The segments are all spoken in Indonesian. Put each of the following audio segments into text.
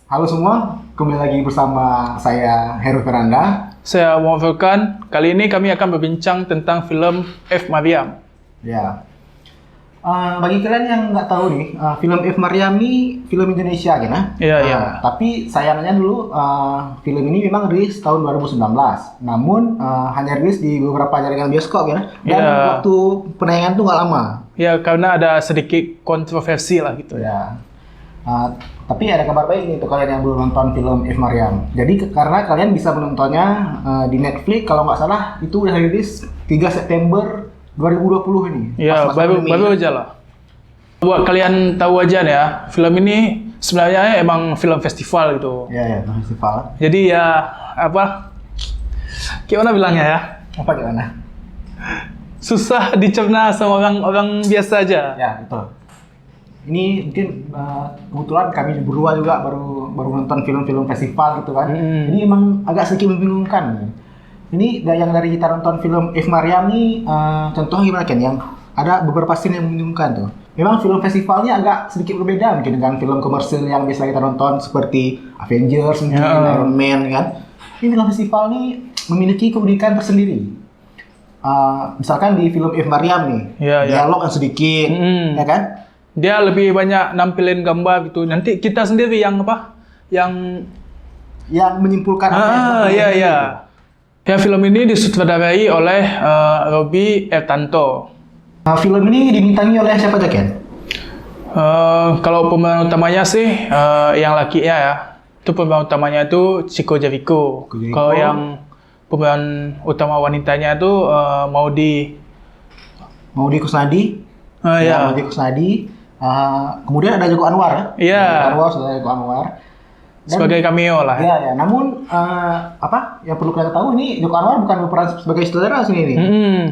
Halo semua, kembali lagi bersama saya Heru Fernanda. Saya Muhammad Furkan. Kali ini kami akan berbincang tentang film F. Maryam. Ya, bagi kalian yang nggak tahu nih, film F. Maryam ini film Indonesia kan? Iya, iya. Tapi sayangnya dulu film ini memang rilis tahun 2019. Namun hanya rilis di beberapa jaringan bioskop ya. Dan waktu penayangan tuh nggak lama. Ya, karena ada sedikit kontroversi lah gitu. Ya. Tapi ada kabar baik nih untuk kalian yang belum nonton film F. Maryam. Jadi karena kalian bisa menontonnya di Netflix, kalau nggak salah itu udah rilis 3 September 2020 ini. Ya, baru aja lah. Buat kalian tahu aja nih ya, film ini sebenarnya emang film festival gitu. Ya, festival. Jadi ya gimana bilangnya ya? Apa gimana? Susah dicerna sama orang biasa aja. Ya, betul. Ini mungkin kebetulan kami berdua juga baru nonton film-film festival gitu kan. Ini emang agak sedikit membingungkan. Ini yang dari kita nonton film F. Maryam ini contohnya gimana kan? Yang ada beberapa scene yang membingungkan tuh. Memang film festivalnya agak sedikit berbeda mungkin dengan film komersil yang biasa kita nonton seperti Avengers, mungkin Iron Man kan. Ini film festival ini memiliki keunikan tersendiri. Misalkan di film F. Maryam nih, dialog yang sedikit, ya kan? Dia lebih banyak nampilin gambar gitu. Nanti kita sendiri yang menyimpulkan iya. Ya, film ini disutradarai oleh Robby Ertanto. Film ini dibintangi oleh siapa aja, Ken? Kalau pemeran utamanya sih yang lakinya ya. Itu pemeran utamanya itu Chico Jericho. Kalau yang pemeran utama wanitanya itu Maudy Kusnadi. Maudy Kusnadi. Kemudian ada Joko Anwar ya. Saudara Joko Anwar. Dan, sebagai cameo lah. Ya. Namun yang perlu kita tahu ini Joko Anwar bukan berperan sebagai sutradara sini nih.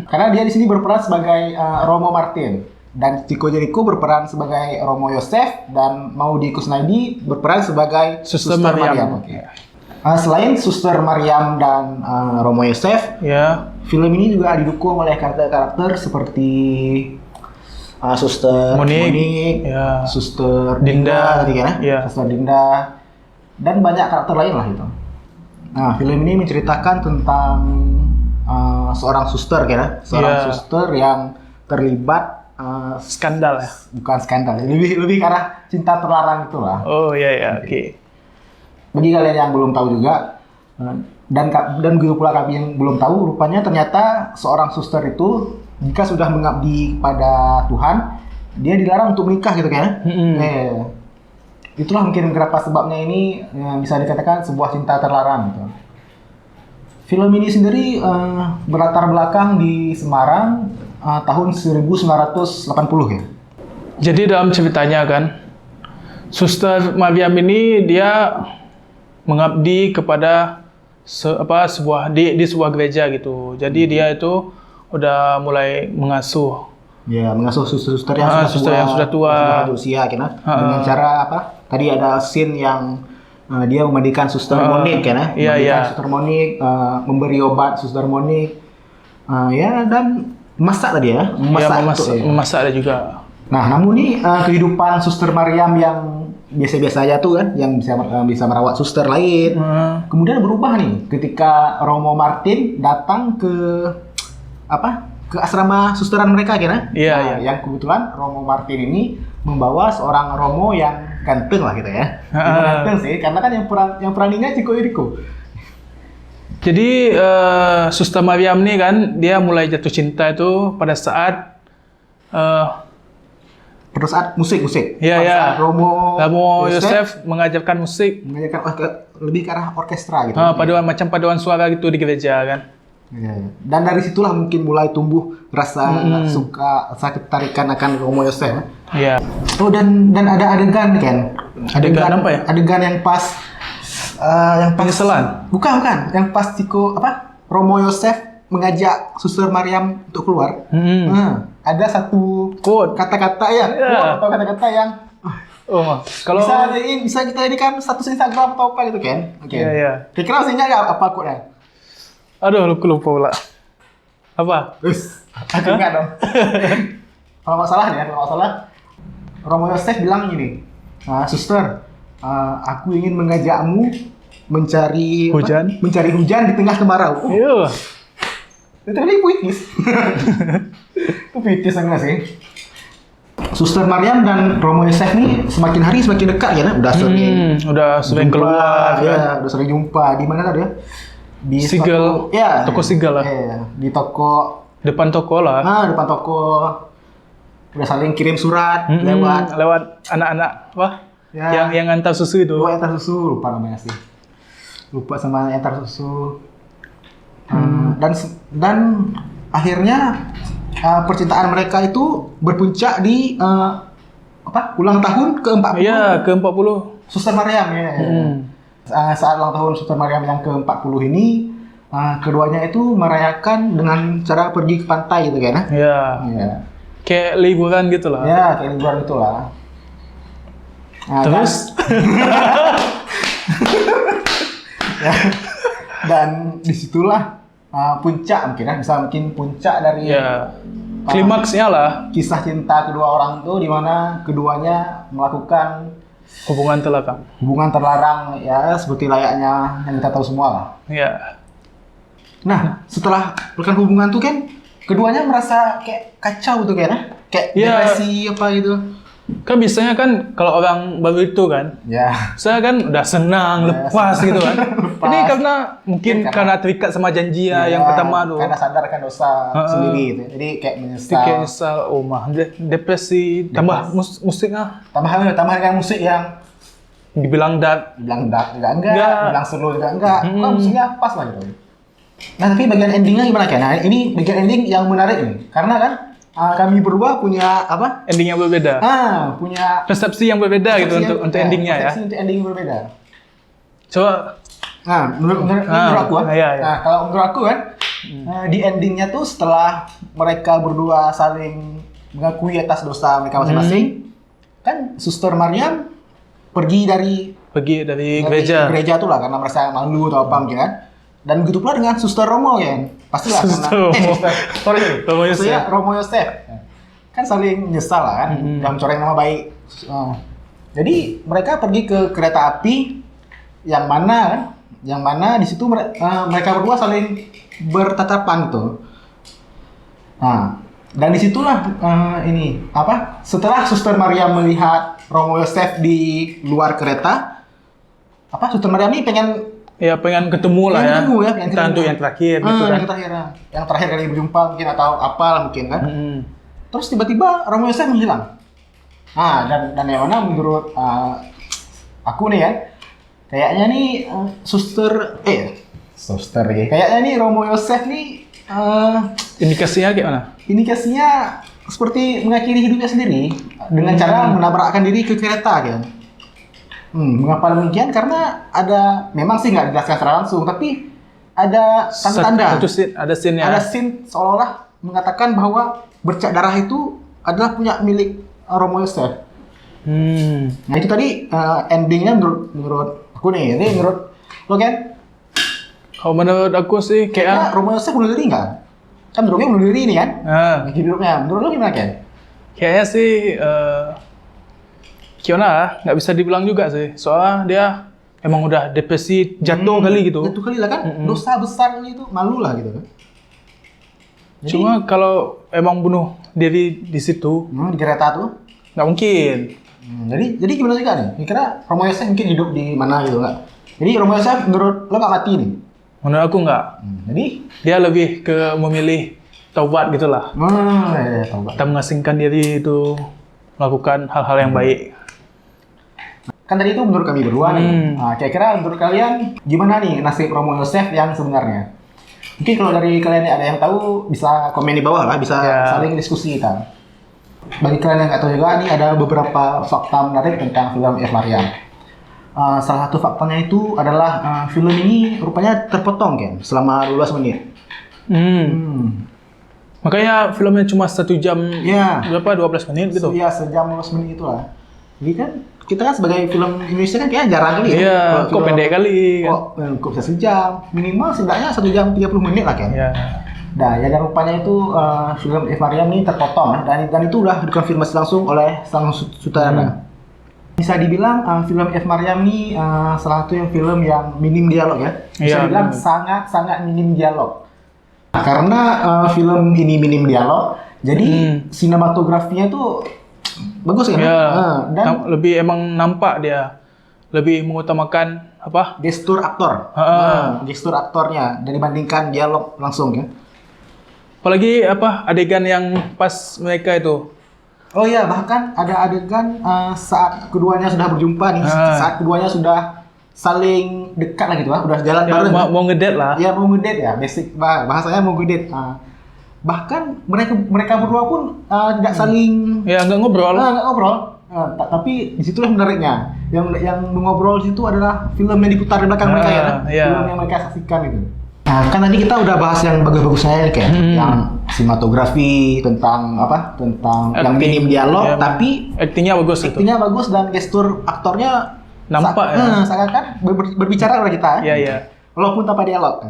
Karena dia di sini berperan sebagai Romo Martin dan Chico Jericho berperan sebagai Romo Yosef dan Maudy Kusnadi berperan sebagai Suster Maryam. Selain Suster Maryam dan Romo Yosef, film ini juga didukung oleh karakter-karakter seperti Suster Monik, Suster Dinda, Suster Dinda, dan banyak karakter lain lah itu. Nah, film ini menceritakan tentang seorang suster, suster yang terlibat skandal ya? Bukan skandal, lebih ke arah cinta terlarang itulah. Oh iya, oke. Bagi kalian yang belum tahu juga, dan juga pula kami yang belum tahu, rupanya ternyata seorang suster itu jika sudah mengabdi pada Tuhan, dia dilarang untuk menikah gitu kan? Itulah mungkin beberapa sebabnya ini bisa dikatakan sebuah cinta terlarang. Gitu. Film ini sendiri berlatar belakang di Semarang tahun 1980 ya. Jadi dalam ceritanya kan, Suster Maryam ini dia mengabdi kepada di sebuah gereja gitu. Jadi dia itu udah mulai mengasuh suster yang sudah tua usia dengan cara tadi ada scene yang dia memandikan Suster Monik Suster Monik, memberi obat Suster Monik, dan memasak tadi ya, memasak ada juga. Nah, namun nih kehidupan Suster Maryam yang biasa-biasa aja tuh kan, yang bisa merawat suster lain, kemudian berubah nih ketika Romo Martin datang ke asrama susteran mereka yang kebetulan Romo Martin ini membawa seorang Romo yang ganteng lah gitu ya. Ganteng sih, karena kan yang peraninya Chico Jericho. Jadi Suster Maryam nih kan dia mulai jatuh cinta itu pada saat musik. Saat Romo Yosef mengajarkan musik, lebih ke arah orkestra gitu. Paduan suara gitu di gereja kan. Dan dari situlah mungkin mulai tumbuh rasa ketarikan akan Romo Yosef. Iya. Oh, dan ada adegan kan? Adegan apa ya? Adegan yang pas penyesalan. Bukan. Yang pas Romo Yosef mengajak Suster Maryam untuk keluar. Ada satu kata-kata atau kata-kata yang kalau bisa kita jadikan status Instagram atau apa gitu kan? Iya. Kira-kira masih ingat nggak apa quote-nya? Aduh, lupa pula. Apa? Aku ingat dong. Kalau nggak salah, Romo Yosef bilang gini, Suster, aku ingin mengajakmu mencari Hujan? mencari hujan di tengah kemarau. Iya. Itu kan puitis. Itu puitis enggak sih? Suster Maryam dan Romo Yosef nih semakin hari semakin dekat ya, udah sering Udah sering keluar ya, kan. udah sering jumpa. Di mana tadi ya? Di Sigel, ya, toko Sigel lah. Iya, di toko, Depan toko lah. depan toko. Udah saling kirim surat lewat anak-anak Ya. yang antar susu itu. Dua antar susu, lupa namanya sih. Lupa sama antar susu. Dan akhirnya percintaan mereka itu berpuncak di ulang tahun ke-40. Iya, ke-40. Suster Maryam ya. Saat ulang tahun Suster Maryam yang ke-40 ini, keduanya itu merayakan dengan cara pergi ke pantai gitu kan. Iya. Iya. Kayak liburan gitu lah. Ya, kayak liburan itulah. Terus? Dan disitulah puncak mungkin mungkin puncak dari klimaksnya lah. Kisah cinta kedua orang itu, di mana keduanya melakukan Hubungan terlarang ya, seperti layaknya yang kita tahu semua lah. Iya. Nah, setelah melakukan hubungan tuh kan keduanya merasa kayak kacau tuh kayak depresi apa gitu. Kan biasanya kan kalau orang baru itu kan, saya kan udah senang, lepas gitu kan. Ini karena mungkin karena terikat sama janji yang pertama tuh. Karena sadarkan dosa sendiri gitu. Jadi kayak menyesal. Depresi, tambah musiknya. Tambah dengan musik yang dibilang dark juga enggak, dibilang slow juga enggak. Kok musiknya pas lah gitu. Nah, tapi bagian endingnya gimana kan? Nah, ini bagian ending yang menarik nih. Karena kan kami berdua punya apa? Ending yang berbeda. Punya persepsi yang berbeda gitu untuk endingnya ya. Persepsi untuk ending yang berbeda. Coba. Menurut aku iya. Kalau menurut aku kan, di endingnya tuh setelah mereka berdua saling mengakui atas dosa mereka masing-masing, kan Suster Maryam pergi dari gereja tuh lah karena merasa malu atau apa mungkin kan. Dan begitu pula dengan Suster Romo kan. Pastilah Romo Yosef kan saling menyesal lah kan, dan mencoreng nama baik. Jadi mereka pergi ke kereta api yang mana di situ mereka berdua saling bertatapan gitu. Nah, dan disitulah setelah Suster Maryam melihat Romo Yosef di luar kereta, Suster Maryam ini pengen ketemu lah ya. Entah untuk yang terakhir gitu kan. Yang terakhir kali berjumpa mungkin atau apalah mungkin kan. Terus tiba-tiba Romo Yosef menghilang. Dan yang mana menurut aku nih ya, kayaknya nih kayaknya nih Romo Yosef nih indikasinya kayak mana? Indikasinya seperti mengakhiri hidupnya sendiri dengan cara menabrakkan diri ke kereta kan. Mengapa demikian? Karena memang sih nggak dijelaskan secara langsung, tapi ada tanda-tanda. Ada scene-nya. Ada scene seolah-olah mengatakan bahwa bercak darah itu adalah punya milik Romo Yosef. Nah itu tadi endingnya menurut aku nih. Ini menurut lo kan? Kalau menurut aku sih kayak Romo Yosef bunuh diri nggak? Kan menurutnya bunuh diri nih kan? Hidupnya. Menurut lo gimana kan? Kayaknya sih nggak bisa dibilang juga sih, soalnya dia emang udah depresi jatuh kali gitu. Jatuh kali lah kan, dosa besar itu malu lah gitu kan. Cuma kalau emang bunuh diri di situ, di kereta tuh nggak mungkin. Jadi gimana juga nih? Kira Romo Yosef mungkin hidup di mana gitu nggak? Jadi Romo Yosef menurut lo nggak mati nih? Menurut aku nggak. Jadi dia lebih ke memilih taubat gitulah. Taubat. Kita mengasingkan diri itu melakukan hal-hal yang baik. Kan tadi itu menurut kami berdua nih. Kira-kira menurut kalian gimana nih nasib Romo Yosef yang sebenarnya? Mungkin kalau dari kalian ada yang tahu bisa komen di bawah lah, bisa saling diskusi kita. Bagi kalian yang nggak tahu juga nih, ada beberapa fakta menarik tentang film F. Maryam. Salah satu faktanya itu adalah film ini rupanya terpotong kan selama 12 menit. Makanya filmnya cuma 1 jam, berapa 12 menit gitu? Iya, sejam 12 menit itulah. Jadi kan kita kan sebagai film Indonesia kan kayaknya jarang kali ya. Iya, kok pendek kali kan. Kok bisa sejam? Minimal setidaknya 1 jam 30 menit lah kan. Iya. Nah, ya dan rupanya itu film F. Maryam ini terpotong dan itu udah dikonfirmasi langsung oleh sang sutradara. Bisa dibilang film F. Maryam ini salah satu yang film yang minim dialog ya. Bisa Iya, dibilang minim. sangat minim dialog. Nah, karena film ini minim dialog, jadi sinematografinya tuh bagus kan? Ya, Dan lebih emang nampak dia lebih mengutamakan apa? gestur aktor, gestur aktornya dan dibandingkan dialog langsung ya. Apalagi apa adegan yang pas mereka itu. Oh iya, bahkan ada adegan saat keduanya sudah berjumpa nih, saat keduanya sudah saling dekat lah gitu lah, udah jalan Ya, bareng. mau ngedate lah. Ya mau ngedate ya, basic bahasanya mau ngedate. Bahkan mereka berdua pun tidak saling Ya nggak ngobrol. nggak ngobrol. Tapi disitulah menariknya. Yang mengobrol di situ adalah film yang diputar di belakang mereka ya, iya. film yang mereka saksikan itu. Nah, kan tadi kita udah bahas yang bagus-bagusnya nih kayak yang sinematografi tentang apa? Tentang yang minim dialog, ya, tapi aktingnya bagus itu. aktingnya bagus dan gestur aktornya Nampak ya. seakan-akan berbicara kepada kita. Iya, iya. Walaupun tanpa dialog.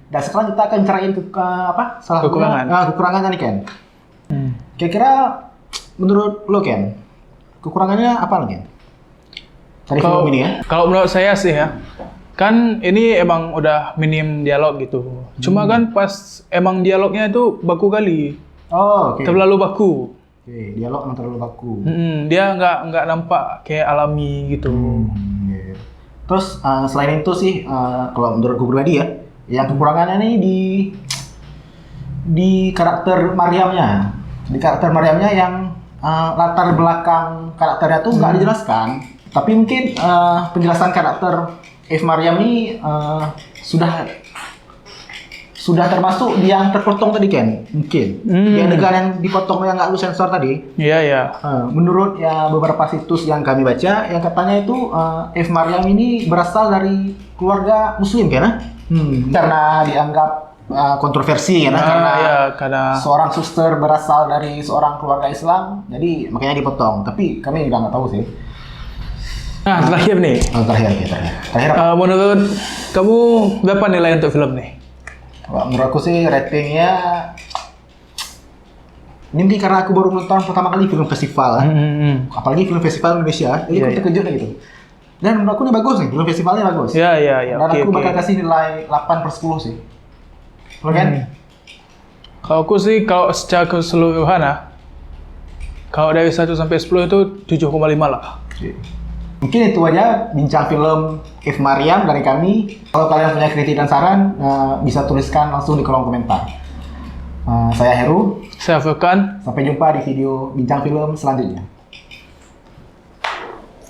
Dan sekarang kita akan cerain apa? Salah Kekurangan. kekurangannya nih Ken. Kira-kira menurut lo Ken, kekurangannya apa lagi Ken? Dari film ini ya? Kalau menurut saya sih ya, kan ini emang udah minim dialog gitu. Cuma kan pas emang dialognya itu baku kali, Oh, oke. terlalu baku. Oke, dialog yang terlalu baku. Dia nggak nampak kayak alami gitu. Iya. Terus selain itu sih, kalau menurut gue pribadi ya, yang kekurangannya nih di karakter Maryamnya. Di karakter Maryamnya yang latar belakang karakternya tuh nggak dijelaskan. Tapi mungkin penjelasan karakter F. Maryam ini sudah termasuk di yang terpotong tadi Ken, mungkin. Di adegan yang dipotong yang nggak lu sensor tadi. Iya ya. Menurut ya beberapa situs yang kami baca, yang katanya itu F. Maryam ini berasal dari keluarga Muslim kan? Karena dianggap kontroversi ya, karena seorang suster berasal dari seorang keluarga Islam, jadi makanya dipotong. Tapi kami juga nggak tahu sih. Nah, terakhir nih. Terakhir apa? Menurut kamu berapa nilai untuk film nih? Menurut aku sih ratingnya ini mungkin karena aku baru nonton pertama kali film festival, apalagi film festival Indonesia, jadi aku terkejut gitu. Dan menurut aku ini bagus nih, film festivalnya bagus. Iya. Dan aku bakal kasih nilai 8/10 sih. Lo kan? Kalau aku sih, kalau secara keseluruhan kalau dari 1 sampai 10 itu 7,5 lah. Mungkin itu aja bincang film F. Maryam dari kami. Kalau kalian punya kritik dan saran, bisa tuliskan langsung di kolom komentar. Saya Heru. Saya Furkan. Sampai jumpa di video bincang film selanjutnya.